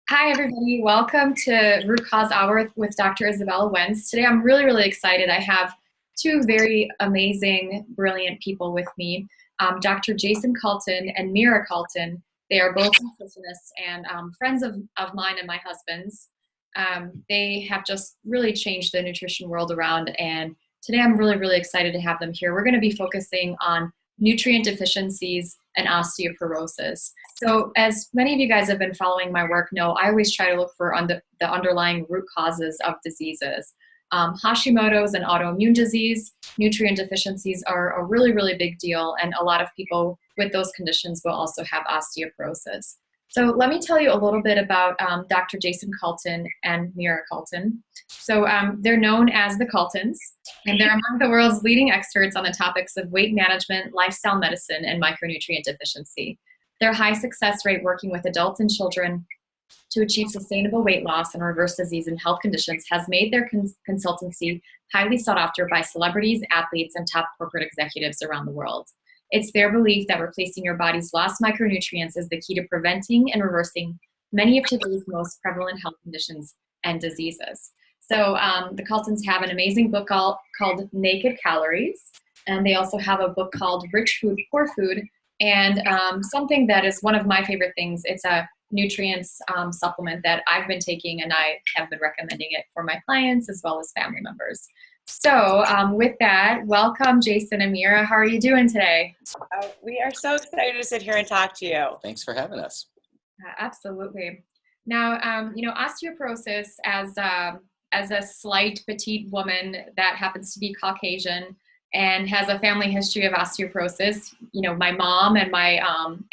Hi, everybody. Welcome to Root Cause Hour with Dr. Izabella Wentz. Today, I'm really excited. I have two very amazing, brilliant people with me, Dr. Jayson Calton and Mira Calton. They are both nutritionists and friends of mine and my husband's. They have just really changed the nutrition world around, and today I'm really excited to have them here. We're going to be focusing on nutrient deficiencies and osteoporosis. So as many of you guys have been following my work know, I always try to look for the underlying root causes of diseases. Hashimoto's an autoimmune disease. Nutrient deficiencies are a really big deal, and a lot of people with those conditions will also have osteoporosis. So let me tell you a little bit about Dr. Jayson Calton and Mira Calton. So they're known as the Caltons, and they're among the world's leading experts on the topics of weight management, lifestyle medicine, and micronutrient deficiency. Their high success rate working with adults and children to achieve sustainable weight loss and reverse disease and health conditions has made their consultancy highly sought after by celebrities, athletes, and top corporate executives around the world. It's their belief that replacing your body's lost micronutrients is the key to preventing and reversing many of today's most prevalent health conditions and diseases. So the Caltons have an amazing book called Naked Calories, and they also have a book called Rich Food, Poor Food, and something that is one of my favorite things. It's a nutrients supplement that I've been taking, and I have been recommending it for my clients as well as family members. So with that, welcome Jayson and Mira. How are you doing today? We are so excited to sit here and talk to you. Thanks for having us. Absolutely. Now, osteoporosis as a slight petite woman that happens to be Caucasian and has a family history of osteoporosis. My mom and my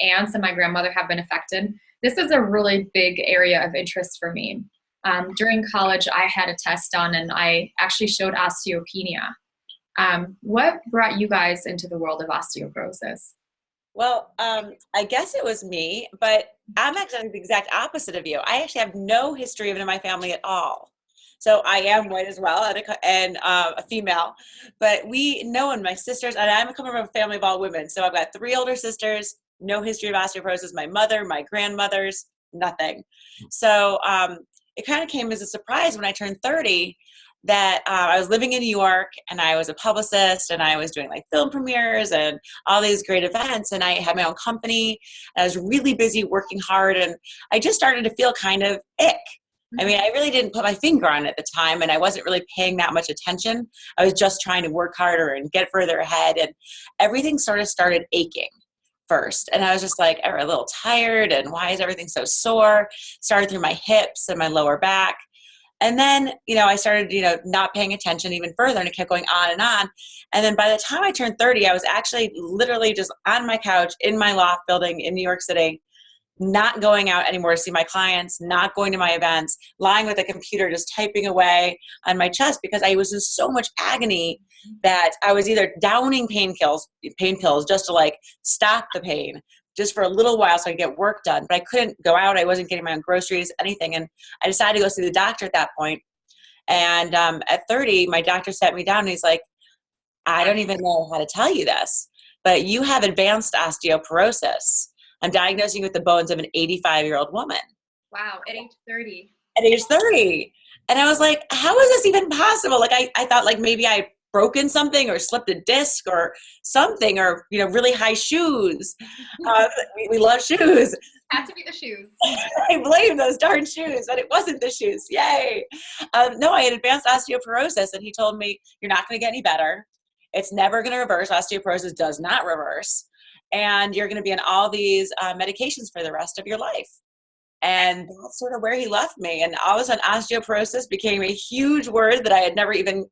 aunts and my grandmother have been affected. This is a really big area of interest for me. During college, I had a test done and I actually showed osteopenia. What brought you guys into the world of osteoporosis? Well, I guess it was me, but I'm actually the exact opposite of you. I actually have no history of it in my family at all. So I am white as well and a female, but we know, and my sisters, and I'm coming from a family of all women. So I've got 3 older sisters, no history of osteoporosis. My mother, my grandmothers, nothing. So it kind of came as a surprise when I turned 30 that I was living in New York and I was a publicist and I was doing like film premieres and all these great events, and I had my own company. And I was really busy working hard, and I just started to feel kind of ick. I mean, I really didn't put my finger on it at the time, and I wasn't really paying that much attention. I was just trying to work harder and get further ahead, and everything sort of started aching first. And I was just like a little tired, and why is everything so sore? Started through my hips and my lower back. And then, I started, not paying attention even further, and it kept going on and on. And then by the time I turned 30, I was actually literally just on my couch in my loft building in New York City, not going out anymore to see my clients, not going to my events, lying with a computer, just typing away on my chest because I was in so much agony that I was either downing pain pills just to like stop the pain just for a little while so I could get work done. But I couldn't go out. I wasn't getting my own groceries, anything. And I decided to go see the doctor at that point. And at 30, my doctor sat me down and he's like, I don't even know how to tell you this, but you have advanced osteoporosis. I'm diagnosing you with the bones of an 85-year-old woman. Wow, at age 30. At age 30. And I was like, how is this even possible? Like, I thought like maybe I had broken something or slipped a disc or something, or, really high shoes. We love shoes. Had to be the shoes. I blame those darn shoes, but it wasn't the shoes. Yay. No, I had advanced osteoporosis, and he told me, you're not going to get any better. It's never going to reverse. Osteoporosis does not reverse. And you're going to be on all these medications for the rest of your life. And that's sort of where he left me. And all of a sudden, osteoporosis became a huge word that I had never even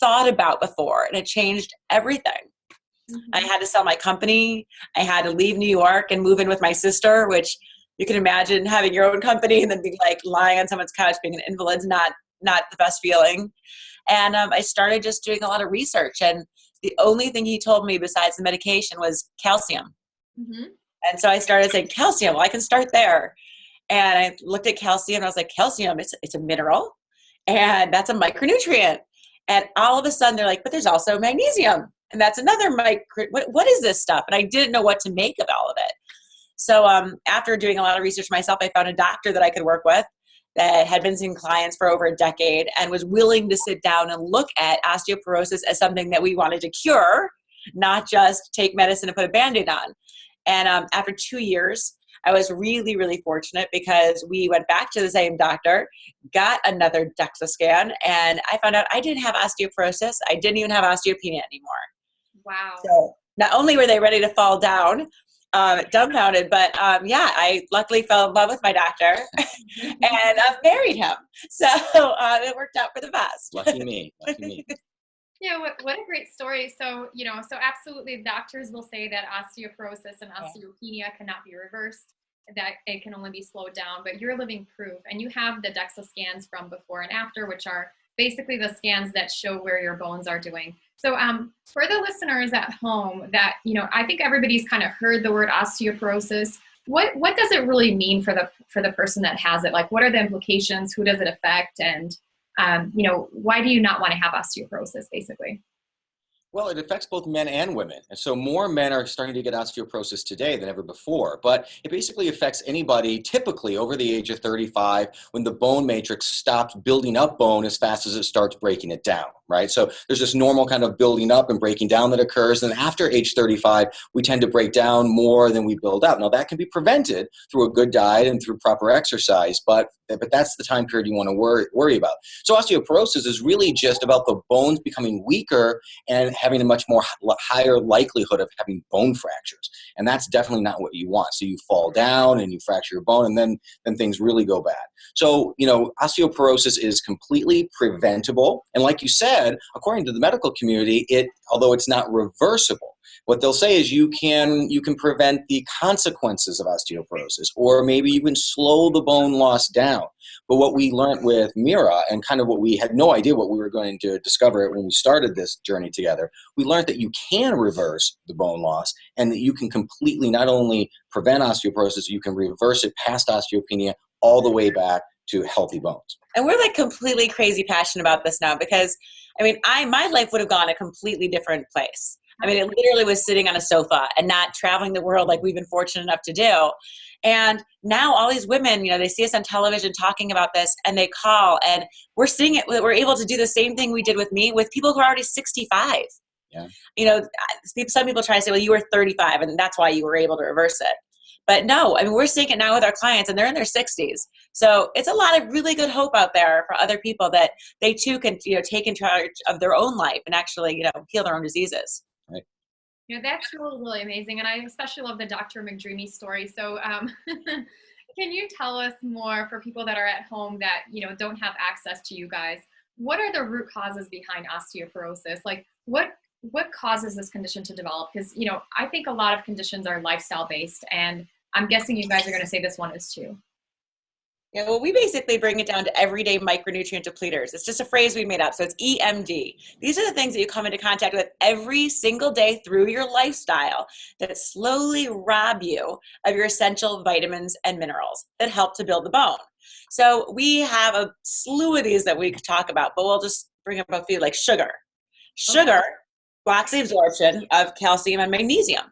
thought about before. And it changed everything. Mm-hmm. I had to sell my company. I had to leave New York and move in with my sister, which you can imagine having your own company and then be like lying on someone's couch being an invalid's not the best feeling. And I started just doing a lot of research. And the only thing he told me besides the medication was calcium. Mm-hmm. And so I started saying, calcium, well, I can start there. And I looked at calcium and I was like, calcium, it's a mineral and that's a micronutrient. And all of a sudden they're like, but there's also magnesium and that's another what is this stuff? And I didn't know what to make of all of it. So after doing a lot of research myself, I found a doctor that I could work with that had been seeing clients for over a decade and was willing to sit down and look at osteoporosis as something that we wanted to cure, not just take medicine and put a Band-Aid on. And after 2 years, I was really, really fortunate because we went back to the same doctor, got another DEXA scan, and I found out I didn't have osteoporosis. I didn't even have osteopenia anymore. Wow. So not only were they ready to fall down, dumbfounded, but I luckily fell in love with my doctor and married him. So it worked out for the best. Lucky me. Lucky me. Yeah, what a great story. So, so absolutely doctors will say that osteoporosis and osteopenia cannot be reversed, that it can only be slowed down, but you're living proof. And you have the DEXA scans from before and after, which are basically the scans that show where your bones are doing. So for the listeners at home that, I think everybody's kind of heard the word osteoporosis. What does it really mean for the person that has it? Like, what are the implications? Who does it affect? And why do you not want to have osteoporosis, basically? Well, it affects both men and women. And so more men are starting to get osteoporosis today than ever before. But it basically affects anybody typically over the age of 35 when the bone matrix stops building up bone as fast as it starts breaking it down, right? So there's this normal kind of building up and breaking down that occurs. And after age 35, we tend to break down more than we build up. Now, that can be prevented through a good diet and through proper exercise, but that's the time period you want to worry about. So osteoporosis is really just about the bones becoming weaker and having a much more higher likelihood of having bone fractures. And that's definitely not what you want. So you fall down and you fracture your bone, and then things really go bad. So, osteoporosis is completely preventable. And like you said, according to the medical community, although it's not reversible, what they'll say is you can prevent the consequences of osteoporosis, or maybe you can slow the bone loss down. But what we learned with Mira, and kind of what we had no idea what we were going to discover when we started this journey together, we learned that you can reverse the bone loss, and that you can completely not only prevent osteoporosis, you can reverse it past osteopenia all the way back to healthy bones. And we're like completely crazy passionate about this now because, my life would have gone a completely different place. It literally was sitting on a sofa and not traveling the world like we've been fortunate enough to do. And now all these women, they see us on television talking about this, and they call, and we're seeing it. We're able to do the same thing we did with me with people who are already 65. Yeah. Some people try to say, well, you were 35 and that's why you were able to reverse it. But no, we're seeing it now with our clients, and they're in their 60s. So it's a lot of really good hope out there for other people that they too can, take in charge of their own life and actually, heal their own diseases. Right. That's really, really amazing. And I especially love the Dr. McDreamy story. So can you tell us more for people that are at home that, don't have access to you guys? What are the root causes behind osteoporosis? Like what causes this condition to develop? Because, I think a lot of conditions are lifestyle based, and I'm guessing you guys are going to say this one is too. Yeah, well, we basically bring it down to everyday micronutrient depleters. It's just a phrase we made up. So it's EMD. These are the things that you come into contact with every single day through your lifestyle that slowly rob you of your essential vitamins and minerals that help to build the bone. So we have a slew of these that we could talk about, but we'll just bring up a few, like sugar. Sugar blocks the absorption of calcium and magnesium.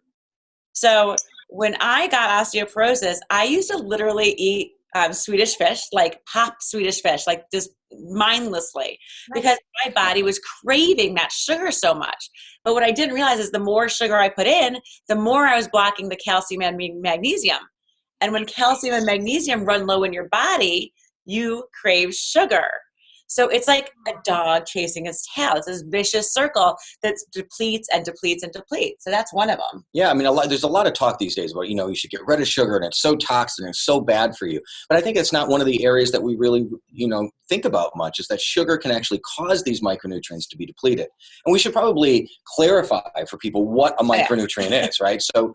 So when I got osteoporosis, I used to literally eat Swedish fish, like pop Swedish fish, like just mindlessly, because my body was craving that sugar so much. But what I didn't realize is the more sugar I put in, the more I was blocking the calcium and magnesium. And when calcium and magnesium run low in your body, you crave sugar. So it's like a dog chasing its tail. It's this vicious circle that depletes and depletes and depletes. So that's one of them. Yeah, there's a lot of talk these days about, you should get rid of sugar and it's so toxic and it's so bad for you. But I think it's not one of the areas that we really, think about much, is that sugar can actually cause these micronutrients to be depleted. And we should probably clarify for people what a micronutrient is, right? So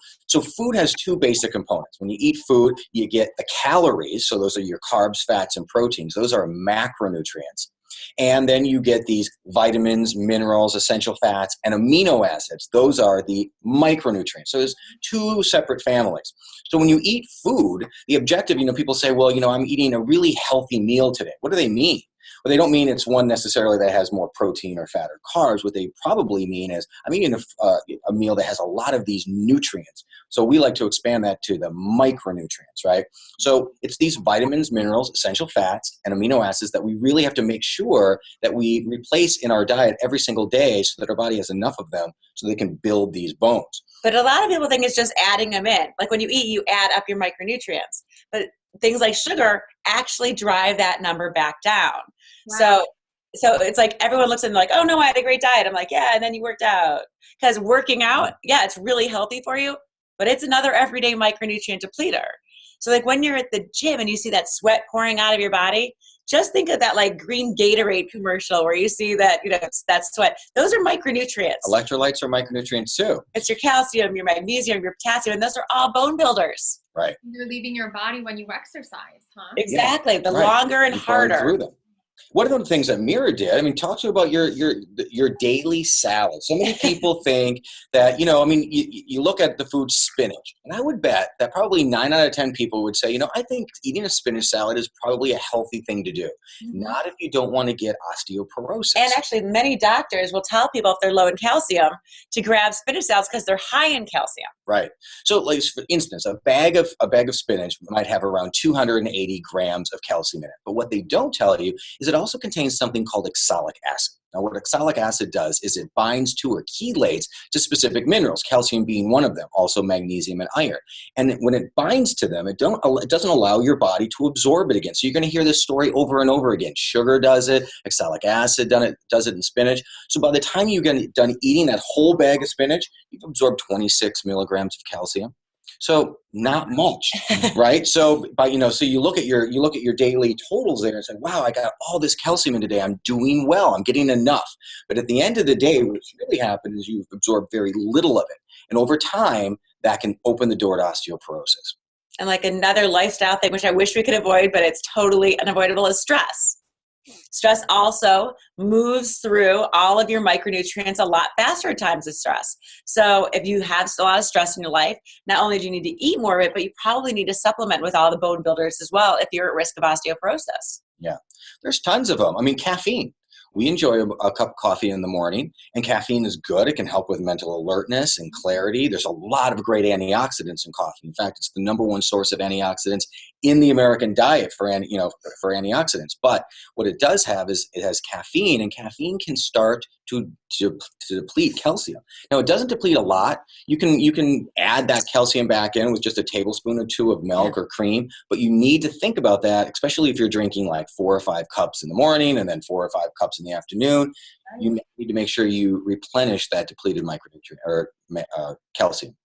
food has two basic components. When you eat food, you get the calories. So those are your carbs, fats, and proteins. Those are macronutrients. And then you get these vitamins, minerals, essential fats, and amino acids. Those are the micronutrients. So there's two separate families. So when you eat food, the objective, people say, well, I'm eating a really healthy meal today. What do they mean? But they don't mean it's one necessarily that has more protein or fat or carbs. What they probably mean is I'm eating a meal that has a lot of these nutrients. So we like to expand that to the micronutrients, right? So it's these vitamins, minerals, essential fats, and amino acids that we really have to make sure that we replace in our diet every single day so that our body has enough of them so they can build these bones. But a lot of people think it's just adding them in. Like when you eat, you add up your micronutrients. But things like sugar actually drive that number back down. Wow. So it's like everyone looks at them like, oh no, I had a great diet. I'm like, yeah, and then you worked out. Because working out, yeah, it's really healthy for you, but it's another everyday micronutrient depleter. So like when you're at the gym and you see that sweat pouring out of your body, just think of that like green Gatorade commercial where you see that, that sweat. Those are micronutrients. Electrolytes are micronutrients too. It's your calcium, your magnesium, your potassium, and those are all bone builders. Right. You're leaving your body when you exercise, huh? Exactly. Yeah, the longer and harder. Through them. One of the things that Mira did, I mean, talk to me about your daily salad. So many people think that, you look at the food spinach, and I would bet that probably 9 out of 10 people would say, I think eating a spinach salad is probably a healthy thing to do. Mm-hmm. Not if you don't want to get osteoporosis. And actually, many doctors will tell people if they're low in calcium to grab spinach salads because they're high in calcium. Right. So, like for instance, a bag of spinach might have around 280 grams of calcium in it. But what they don't tell you is it also contains something called oxalic acid. Now, what oxalic acid does is it binds to or chelates to specific minerals, calcium being one of them, also magnesium and iron. And when it binds to them, it doesn't allow your body to absorb it again. So you're going to hear this story over and over again. Sugar does it, oxalic acid does it in spinach. So by the time you get done eating that whole bag of spinach, you've absorbed 26 milligrams of calcium. So not much, right? So so you look at your daily totals there and say, wow, I got all this calcium in today. I'm doing well. I'm getting enough. But at the end of the day, what's really happened is you've absorbed very little of it. And over time, that can open the door to osteoporosis. And like another lifestyle thing, which I wish we could avoid, but it's totally unavoidable, is stress. Stress also moves through all of your micronutrients a lot faster at times of stress. So if you have a lot of stress in your life, not only do you need to eat more of it, but you probably need to supplement with all the bone builders as well if you're at risk of osteoporosis. Yeah, there's tons of them. I mean, caffeine. We enjoy a cup of coffee in the morning, and caffeine is good. It can help with mental alertness and clarity. There's a lot of great antioxidants in coffee. In fact, it's the number one source of antioxidants in the American diet for antioxidants. But what it does have is it has caffeine, and caffeine can start to deplete calcium. Now, it doesn't deplete a lot. You can add that calcium back in with just a tablespoon or 2 of milk or cream, but you need to think about that, especially if you're drinking like 4 or 5 cups in the morning and then 4 or 5 cups in the afternoon. You need to make sure you replenish that depleted micronutrient or calcium.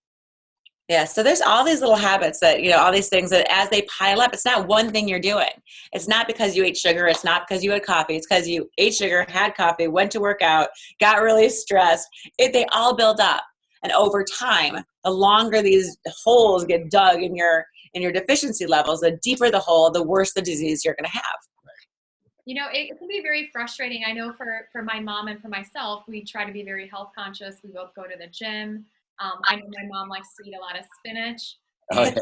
Yeah, so there's all these little habits that, all these things that as they pile up, it's not one thing you're doing. It's not because you ate sugar. It's not because you had coffee. It's because you ate sugar, had coffee, went to work out, got really stressed. They all build up. And over time, the longer these holes get dug in your deficiency levels, the deeper the hole, the worse the disease you're going to have. It can be very frustrating. I know for my mom and for myself, we try to be very health conscious. We both go to the gym. I know my mom likes to eat a lot of spinach. And,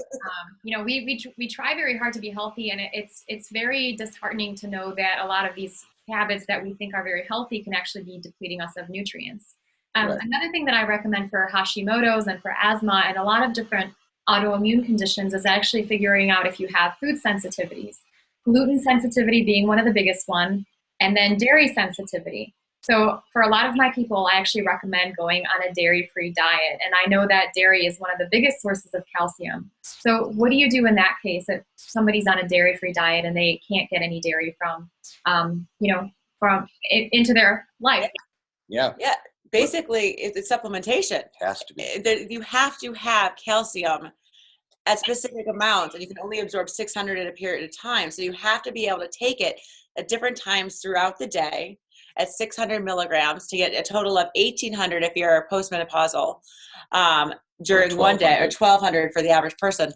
we try very hard to be healthy, and it's very disheartening to know that a lot of these habits that we think are very healthy can actually be depleting us of nutrients. Another thing that I recommend for Hashimoto's and for asthma and a lot of different autoimmune conditions is actually figuring out if you have food sensitivities. Gluten sensitivity being one of the biggest one, and then dairy sensitivity. So for a lot of my people, I actually recommend going on a dairy-free diet. And I know that dairy is one of the biggest sources of calcium. So what do you do in that case if somebody's on a dairy-free diet and they can't get any dairy from into their life? Yeah. Basically, it's supplementation. It has to be. You have to have calcium at specific amounts, and you can only absorb 600 at a period of time. So you have to be able to take it at different times throughout the day at 600 milligrams to get a total of 1,800 if you're postmenopausal during one day, or 1,200 for the average person.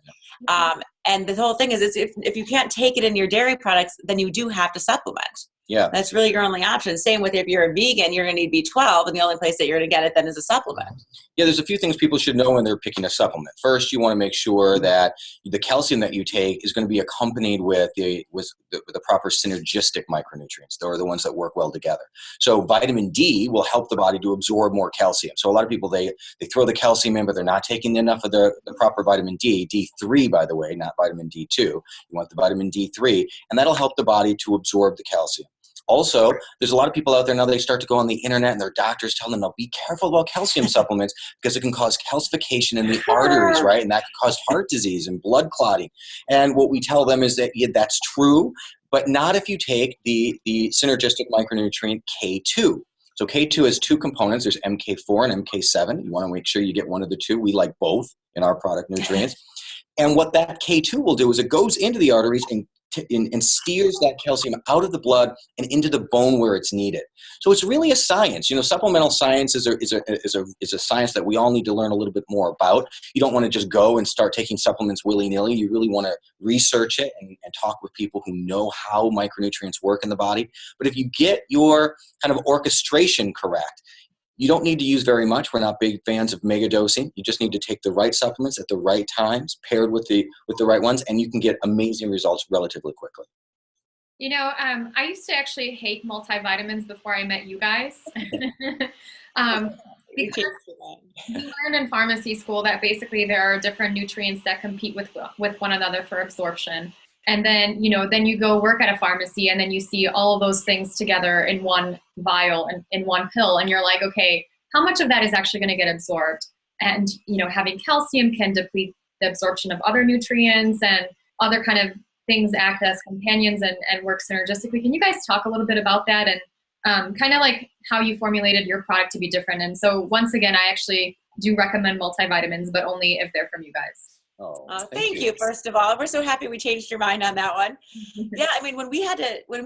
And the whole thing is if you can't take it in your dairy products, then you do have to supplement. Yeah. That's really your only option. Same with if you're a vegan, you're going to need B12, and the only place that you're going to get it then is a supplement. Yeah, there's a few things people should know when they're picking a supplement. First, you want to make sure that the calcium that you take is going to be accompanied with the proper synergistic micronutrients, or the ones that work well together. So vitamin D will help the body to absorb more calcium. So a lot of people, they throw the calcium in, but they're not taking enough of the proper vitamin D. D3, by the way, not vitamin D2. You want the vitamin D3, and that'll help the body to absorb the calcium. Also, there's a lot of people out there now, they start to go on the internet and their doctors tell them, now be careful about calcium supplements because it can cause calcification in the arteries, right? And that can cause heart disease and blood clotting. And what we tell them is that that's true, but not if you take the synergistic micronutrient K2. So K2 has two components. There's MK4 and MK7. You want to make sure you get one of the two. We like both in our product nutrients. And what that K2 will do is it goes into the arteries and steers that calcium out of the blood and into the bone where it's needed. So it's really a science. Supplemental science is a science that we all need to learn a little bit more about. You don't want to just go and start taking supplements willy-nilly. You really want to research it and talk with people who know how micronutrients work in the body. But if you get your kind of orchestration correct, you don't need to use very much. We're not big fans of mega dosing. You just need to take the right supplements at the right times, paired with the right ones, and you can get amazing results relatively quickly. I used to actually hate multivitamins before I met you guys. Because we learned in pharmacy school that basically there are different nutrients that compete with one another for absorption. And then, then you go work at a pharmacy and then you see all of those things together in one vial and in one pill. And you're like, okay, how much of that is actually going to get absorbed? And, having calcium can deplete the absorption of other nutrients, and other kind of things act as companions and work synergistically. Can you guys talk a little bit about that and kind of like how you formulated your product to be different? And so once again, I actually do recommend multivitamins, but only if they're from you guys. Oh, thank you. First of all, we're so happy we changed your mind on that one. Yeah, I mean, when we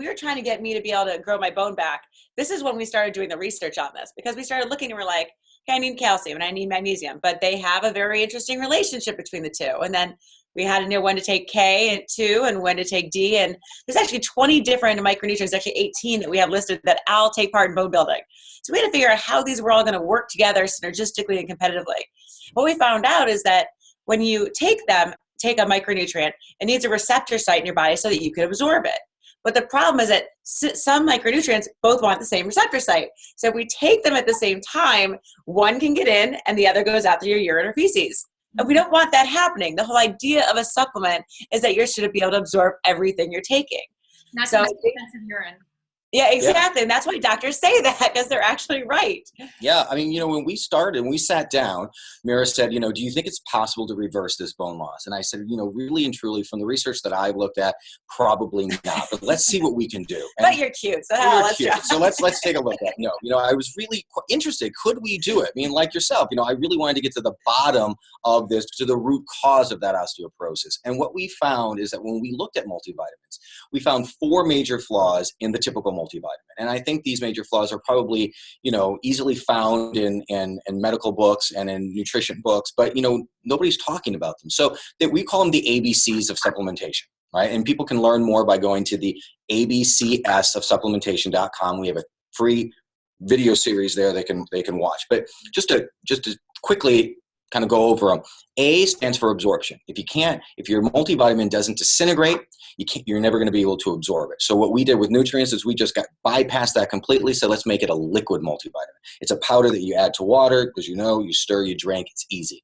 were trying to get me to be able to grow my bone back, this is when we started doing the research on this, because we started looking and we're like, okay, I need calcium and I need magnesium, but they have a very interesting relationship between the two. And then we had to know when to take K2 and when to take D. And there's actually 20 different micronutrients, actually 18 that we have listed that all take part in bone building. So we had to figure out how these were all going to work together synergistically and competitively. What we found out is that when you take a micronutrient, it needs a receptor site in your body so that you can absorb it. But the problem is that some micronutrients both want the same receptor site. So if we take them at the same time, one can get in and the other goes out through your urine or feces. And we don't want that happening. The whole idea of a supplement is that you should be able to absorb everything you're taking. Not so expensive urine. Yeah, exactly. Yeah. And that's why doctors say that, because they're actually right. Yeah. I mean, when we started, when we sat down, Mira said, do you think it's possible to reverse this bone loss? And I said, really and truly, from the research that I've looked at, probably not. But let's see what we can do. And but you're cute. So let's cute. So let's take a look at it. No, I was really interested. Could we do it? I mean, like yourself, I really wanted to get to the bottom of this, to the root cause of that osteoporosis. And what we found is that when we looked at multivitamins, we found 4 major flaws in the typical multivitamin. And I think these major flaws are probably, easily found in medical books and in nutrition books, but, nobody's talking about them. So that we call them the ABCs of supplementation, right? And people can learn more by going to the abcsofsupplementation.com. We have a free video series there they can watch. But just to quickly kind of go over them. A stands for absorption. If your multivitamin doesn't disintegrate, you're never going to be able to absorb it. So what we did with nutrients is we just bypassed that completely. So let's make it a liquid multivitamin. It's a powder that you add to water because you stir, you drink, it's easy.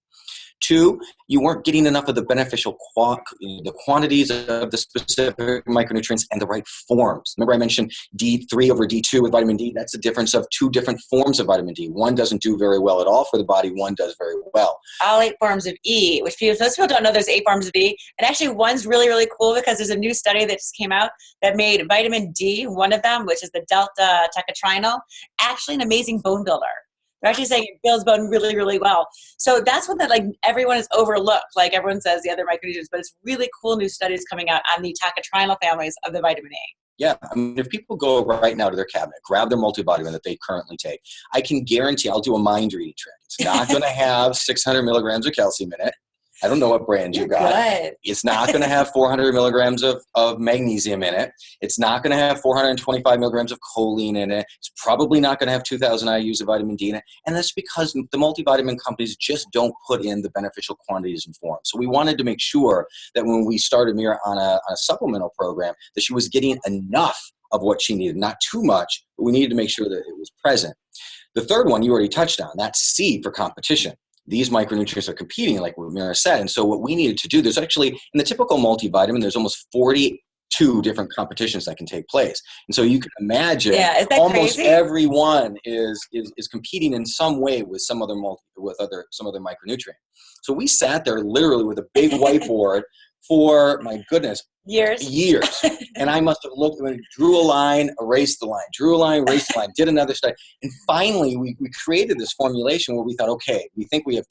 2, you weren't getting enough of the beneficial the quantities of the specific micronutrients and the right forms. Remember I mentioned D3 over D2 with vitamin D? That's the difference of 2 different forms of vitamin D. One doesn't do very well at all for the body. One does very well. All 8 forms of E, which most people don't know there's 8 forms of E. And actually one's really, really cool because there's a new study that just came out that made vitamin D, one of them, which is the delta tetratrinyl, actually an amazing bone builder. They're actually saying it builds bone really, really well. So that's one that everyone has overlooked. Everyone says the other micronutrients, but it's really cool new studies coming out on the tetratrinyl families of the vitamin A. Yeah, I mean, if people go right now to their cabinet, grab their multivitamin that they currently take, I can guarantee I'll do a mind reading trick. It's not going to have 600 milligrams of calcium in it. I don't know what brand you got. Good. It's not going to have 400 milligrams of magnesium in it. It's not going to have 425 milligrams of choline in it. It's probably not going to have 2,000 IUs of vitamin D in it. And that's because the multivitamin companies just don't put in the beneficial quantities and forms. So we wanted to make sure that when we started Mira on a supplemental program, that she was getting enough of what she needed, not too much, but we needed to make sure that it was present. The third one you already touched on, that's C for competition. These micronutrients are competing, like what Mira said. And so what we needed to do, there's actually, in the typical multivitamin, there's almost 42 different competitions that can take place. And so you can imagine almost crazy? everyone is competing in some way with some other micronutrient. So we sat there literally with a big whiteboard for, my goodness, years. And I must have looked, drew a line, erased the line, drew a line, erased the line, did another study. And finally we created this formulation where we thought, okay, we think we have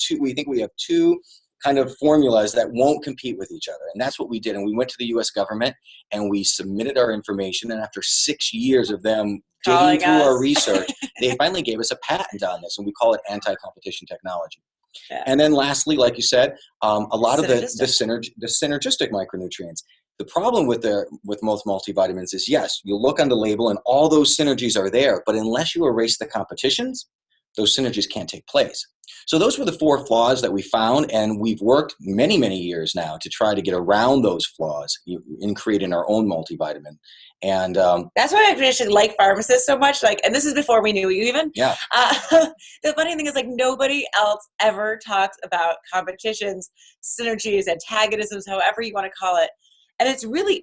two kind of formulas that won't compete with each other. And that's what we did. And we went to the US government and we submitted our information. And after 6 years of them digging through our research, they finally gave us a patent on this, and we call it anti-competition technology. Yeah. And then lastly, like you said, a lot of the synergistic micronutrients. The problem with most multivitamins is, yes, you look on the label and all those synergies are there, but unless you erase the competitions, those synergies can't take place. So those were the 4 flaws that we found, and we've worked many, many years now to try to get around those flaws in creating our own multivitamin. And that's why I actually like pharmacists so much. Like, and this is before we knew you even. Yeah. The funny thing is, like, nobody else ever talks about competitions, synergies, antagonisms, however you want to call it. And it's really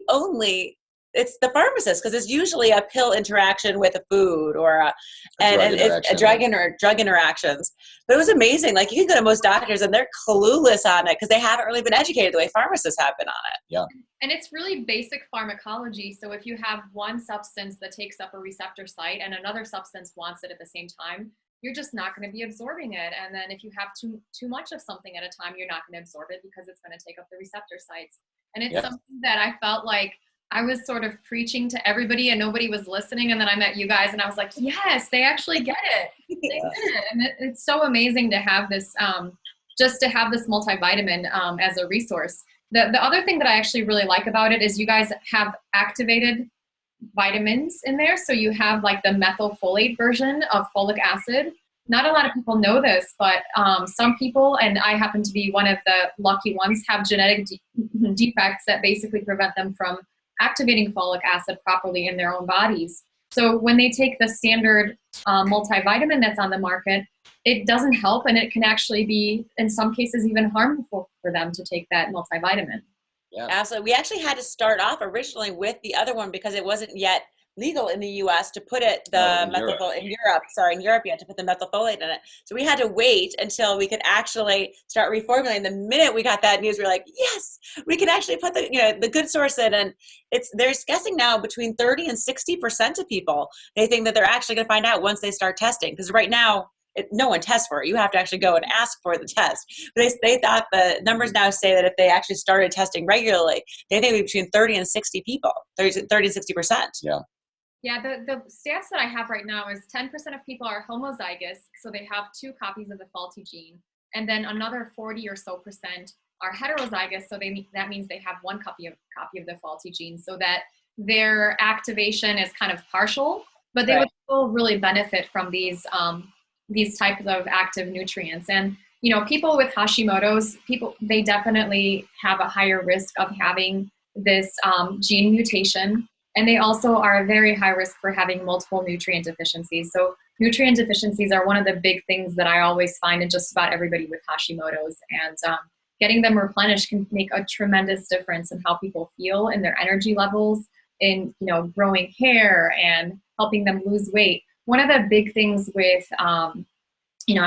it's the pharmacist, because it's usually a pill interaction with a food or a drug interactions. But it was amazing. Like, you can go to most doctors and they're clueless on it because they haven't really been educated the way pharmacists have been on it. Yeah. And it's really basic pharmacology. So if you have one substance that takes up a receptor site and another substance wants it at the same time, you're just not going to be absorbing it. And then if you have too much of something at a time, you're not going to absorb it because it's going to take up the receptor sites. And it's something that I felt like I was sort of preaching to everybody and nobody was listening. And then I met you guys and I was like, yes, they actually get it. They get it. And it's so amazing to have this, just to have this multivitamin as a resource. The other thing that I actually really like about it is you guys have activated vitamins in there. So you have like the methylfolate version of folic acid. Not a lot of people know this, but some people, and I happen to be one of the lucky ones, have genetic defects that basically prevent them from activating folic acid properly in their own bodies. So when they take the standard multivitamin that's on the market, it doesn't help, and it can actually be, in some cases, even harmful for them to take that multivitamin. Yeah. Absolutely. We actually had to start off originally with the other one because it wasn't yet legal in the U.S. to put it in Europe you had to put the methylfolate in it. So we had to wait until we could actually start reformulating. The minute we got that news, we were like, yes, we can actually put the good source in. And they're guessing now between 30 and 60% of people, they think that they're actually going to find out once they start testing. Because right now, no one tests for it. You have to actually go and ask for the test. But they thought the numbers now say that if they actually started testing regularly, they think it would be between 30 and 60 people, 30 and 60%. Yeah. Yeah, the stats that I have right now is 10% of people are homozygous, so they have 2 copies of the faulty gene, and then another 40 or so percent are heterozygous, so that means they have 1 copy of the faulty gene, so that their activation is kind of partial, but they would still really benefit from these types of active nutrients. And people with Hashimoto's, they definitely have a higher risk of having this gene mutation. And they also are a very high risk for having multiple nutrient deficiencies. So nutrient deficiencies are one of the big things that I always find in just about everybody with Hashimoto's. And getting them replenished can make a tremendous difference in how people feel, in their energy levels, in growing hair, and helping them lose weight. One of the big things with, I'm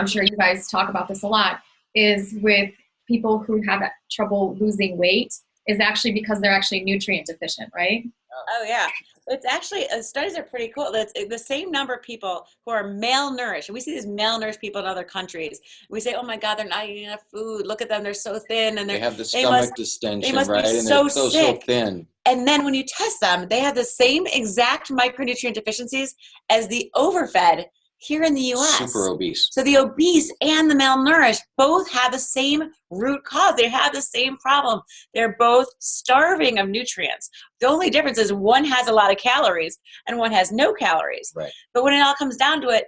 sure you guys talk about this a lot, is with people who have trouble losing weight is actually because they're actually nutrient deficient, right? Oh, yeah. It's actually, studies are pretty cool. It's the same number of people who are malnourished. And we see these malnourished people in other countries. We say, oh my God, they're not eating enough food. Look at them. They're so thin. And they have the stomach distension, they must right? Be and so they're so sick. Thin. And then when you test them, they have the same exact micronutrient deficiencies as the overfed here in the US. Super obese. So the obese and the malnourished both have the same root cause. They have the same problem. They're both starving of nutrients. The only difference is one has a lot of calories and one has no calories. Right. But when it all comes down to it,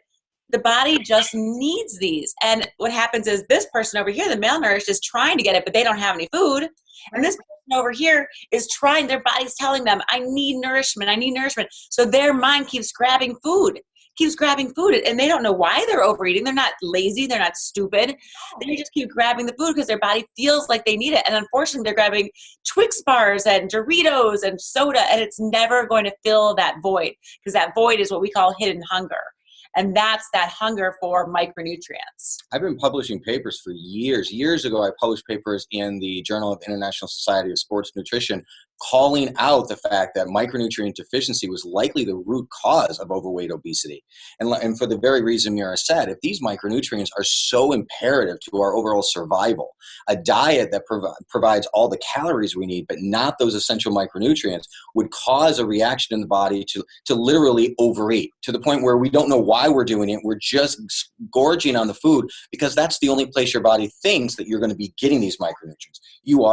the body just needs these. And what happens is this person over here, the malnourished, is trying to get it, but they don't have any food. Right. And this person over here is trying, their body's telling them, I need nourishment, I need nourishment. So their mind keeps grabbing food, and they don't know why they're overeating. They're not lazy, they're not stupid. They just keep grabbing the food because their body feels like they need it. And unfortunately, they're grabbing Twix bars and Doritos and soda, and it's never going to fill that void, because that void is what we call hidden hunger. And that's that hunger for micronutrients. I've been publishing papers for years. Years ago, I published papers in the Journal of International Society of Sports Nutrition calling out the fact that micronutrient deficiency was likely the root cause of overweight obesity. And for the very reason Mira said, if these micronutrients are so imperative to our overall survival, a diet that provides all the calories we need, but not those essential micronutrients, would cause a reaction in the body to literally overeat, to the point where we don't know why we're doing it. We're just gorging on the food because that's the only place your body thinks that you're going to be getting these micronutrients. You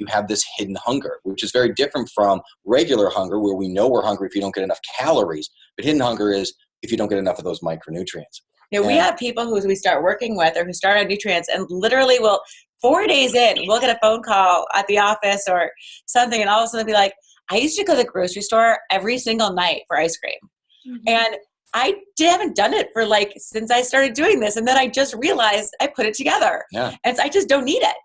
have this hidden hunger, which is very different from regular hunger, where we know we're hungry if you don't get enough calories. But hidden hunger is if you don't get enough of those micronutrients. Yeah, we have people who we start working with or who start on nutrients and literally will, 4 days in, we'll get a phone call at the office or something, and all of a sudden be like, I used to go to the grocery store every single night for ice cream. Mm-hmm. And I haven't done it for since I started doing this. And then I just realized I put it together. Yeah. And I just don't need it.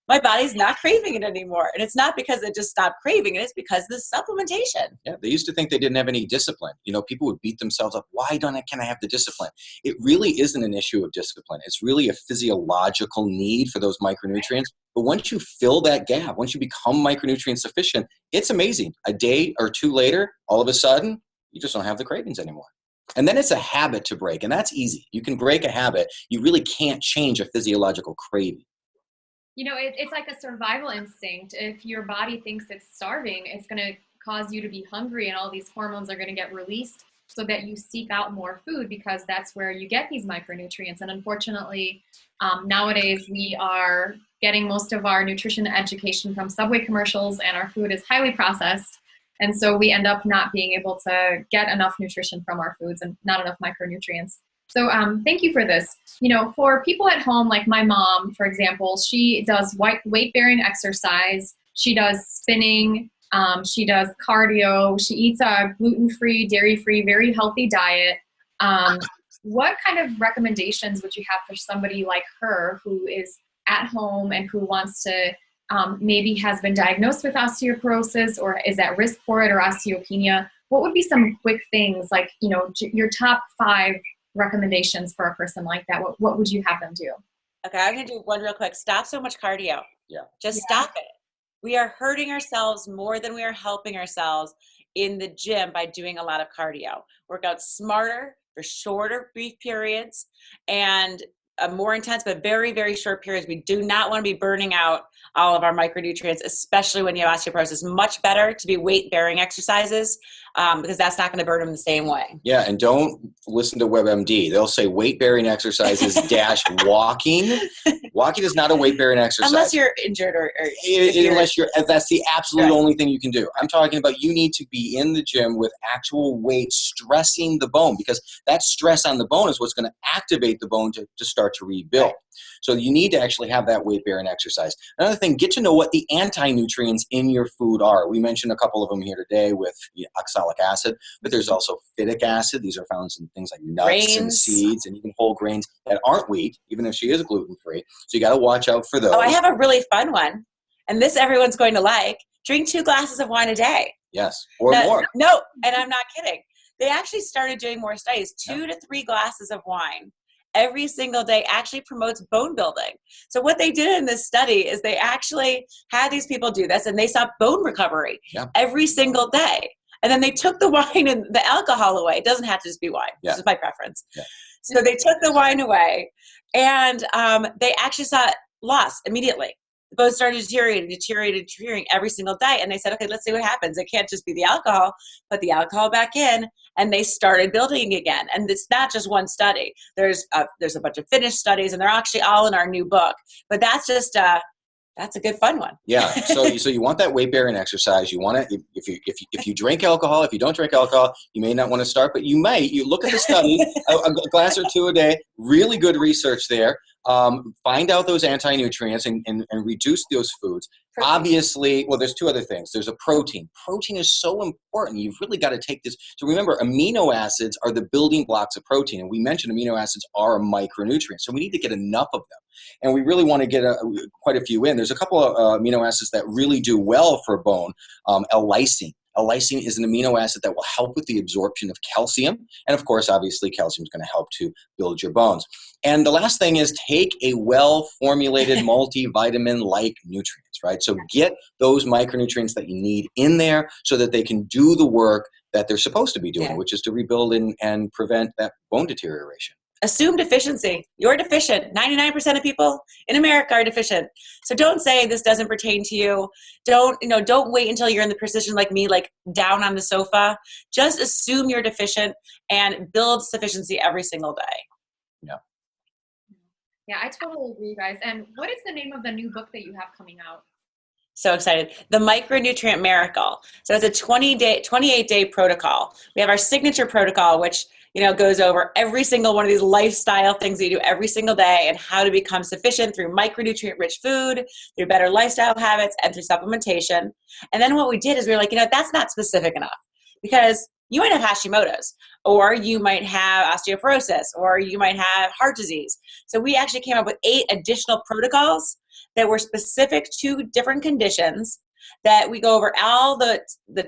My body's not craving it anymore. And it's not because it just stopped craving it. It's because of the supplementation. Yeah, they used to think they didn't have any discipline. People would beat themselves up. Why can I have the discipline? It really isn't an issue of discipline. It's really a physiological need for those micronutrients. But once you fill that gap, once you become micronutrient sufficient, it's amazing. A day or two later, all of a sudden, you just don't have the cravings anymore. And then it's a habit to break, and that's easy. You can break a habit. You really can't change a physiological craving. It's like a survival instinct. If your body thinks it's starving, it's going to cause you to be hungry, and all these hormones are going to get released so that you seek out more food, because that's where you get these micronutrients. And unfortunately, nowadays we are getting most of our nutrition education from Subway commercials, and our food is highly processed. And so we end up not being able to get enough nutrition from our foods and not enough micronutrients. So thank you for this. For people at home, like my mom, for example, she does weight-bearing exercise. She does spinning. She does cardio. She eats a gluten-free, dairy-free, very healthy diet. What kind of recommendations would you have for somebody like her who is at home and who wants to maybe has been diagnosed with osteoporosis or is at risk for it, or osteopenia? What would be some quick things, like, your top 5 recommendations for a person like that? What would you have them do? Okay, I'm going to do one real quick. Stop so much cardio. Yeah. Just stop it. We are hurting ourselves more than we are helping ourselves in the gym by doing a lot of cardio. Work out smarter for shorter, brief periods, and more intense but very, very short periods. We do not want to be burning out all of our micronutrients, especially when you have osteoporosis. Much better to be weight-bearing exercises because that's not going to burn them the same way. Yeah, and don't listen to WebMD. They'll say weight-bearing exercises dash walking. Walking is not a weight-bearing exercise. Unless you're injured or that's the absolute only thing you can do. I'm talking about you need to be in the gym with actual weight stressing the bone, because that stress on the bone is what's going to activate the bone to start to rebuild. So you need to actually have that weight-bearing exercise. Another thing, get to know what the anti-nutrients in your food are. We mentioned a couple of them here today with oxalic acid, but there's also phytic acid. These are found in things like nuts and seeds and even whole grains that aren't wheat, even if she is gluten-free. So you got to watch out for those. Oh, I have a really fun one, and this everyone's going to like. Drink 2 glasses of wine a day. Yes, or more. No, and I'm not kidding. They actually started doing more studies. 2 to 3 glasses of wine every single day actually promotes bone building. So what they did in this study is they actually had these people do this, and they saw bone recovery every single day. And then they took the wine and the alcohol away. It doesn't have to just be wine. This is my preference. Yeah. So they took the wine away, and they actually saw loss immediately. the bone started deteriorating every single day. And they said, okay, let's see what happens. It can't just be the alcohol, put the alcohol back in, and they started building again. And it's not just one study. There's a bunch of finished studies, and they're actually all in our new book. But that's just that's a good fun one. Yeah. So you want that weight bearing exercise. You want to, if you drink alcohol, if you don't drink alcohol, you may not want to start, but you might. You look at the study, a glass or two a day, really good research there. Find out those anti-nutrients and reduce those foods. Protein. Obviously, well, there's two other things. There's a protein. Protein is so important. You've really got to take this. So remember, amino acids are the building blocks of protein. And we mentioned amino acids are a micronutrient. So we need to get enough of them. And we really want to get quite a few in. There's a couple of amino acids that really do well for bone. L-lysine. L-lysine is an amino acid that will help with the absorption of calcium. And of course, obviously, calcium is going to help to build your bones. And the last thing is take a well-formulated multivitamin-like nutrients, right? So get those micronutrients that you need in there so that they can do the work that they're supposed to be doing, which is to rebuild and prevent that bone deterioration. Assume deficiency. You're deficient. 99% of people in America are deficient. So don't say this doesn't pertain to you. Don't wait until you're in the position like me, like down on the sofa. Just assume you're deficient and build sufficiency every single day. Yeah. Yeah, I totally agree, guys. And what is the name of the new book that you have coming out? So excited. The Micronutrient Miracle. So it's a 28-day protocol. We have our signature protocol, which goes over every single one of these lifestyle things that you do every single day and how to become sufficient through micronutrient-rich food, through better lifestyle habits, and through supplementation. And then what we did is we were like, that's not specific enough because you might have Hashimoto's, or you might have osteoporosis, or you might have heart disease. So we actually came up with 8 additional protocols that were specific to different conditions that we go over all the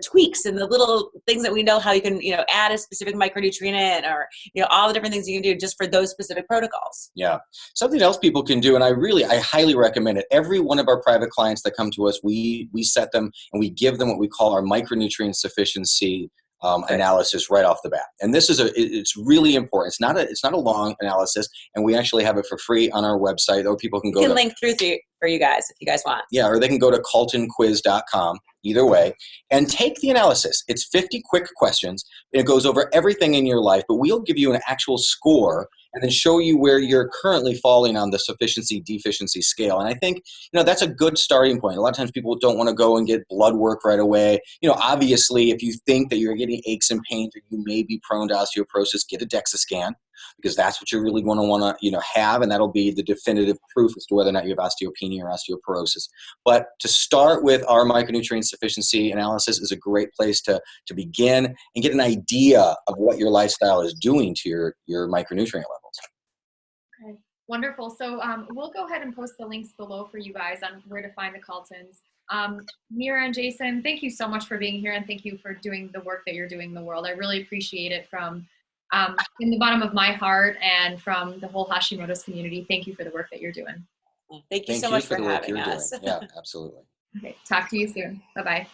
tweaks and the little things that we know how you can, add a specific micronutrient in, or, all the different things you can do just for those specific protocols. Yeah. Something else people can do, and I highly recommend it. Every one of our private clients that come to us, we set them and we give them what we call our micronutrient sufficiency analysis right off the bat. And this is it's really important. It's not a long analysis, and we actually have it for free on our website, or people can go to link through for you guys if you guys want. Yeah, or they can go to caltonquiz.com, either way, and take the analysis. It's 50 quick questions. It goes over everything in your life, but we'll give you an actual score and then show you where you're currently falling on the sufficiency deficiency scale. And I think, that's a good starting point. A lot of times people don't want to go and get blood work right away. Obviously, if you think that you're getting aches and pains or you may be prone to osteoporosis, get a DEXA scan, because that's what you're really going to want to, have, and that'll be the definitive proof as to whether or not you have osteopenia or osteoporosis. But to start with our micronutrient sufficiency analysis is a great place to begin and get an idea of what your lifestyle is doing to your micronutrient levels. Okay, wonderful. So we'll go ahead and post the links below for you guys on where to find the Caltons. Mira and Jayson, thank you so much for being here, and thank you for doing the work that you're doing in the world. I really appreciate it from in the bottom of my heart and from the whole Hashimoto's community. Thank you for the work that you're doing. Thank you so much for having us. Yeah, absolutely. Okay, talk to you soon. Bye-bye.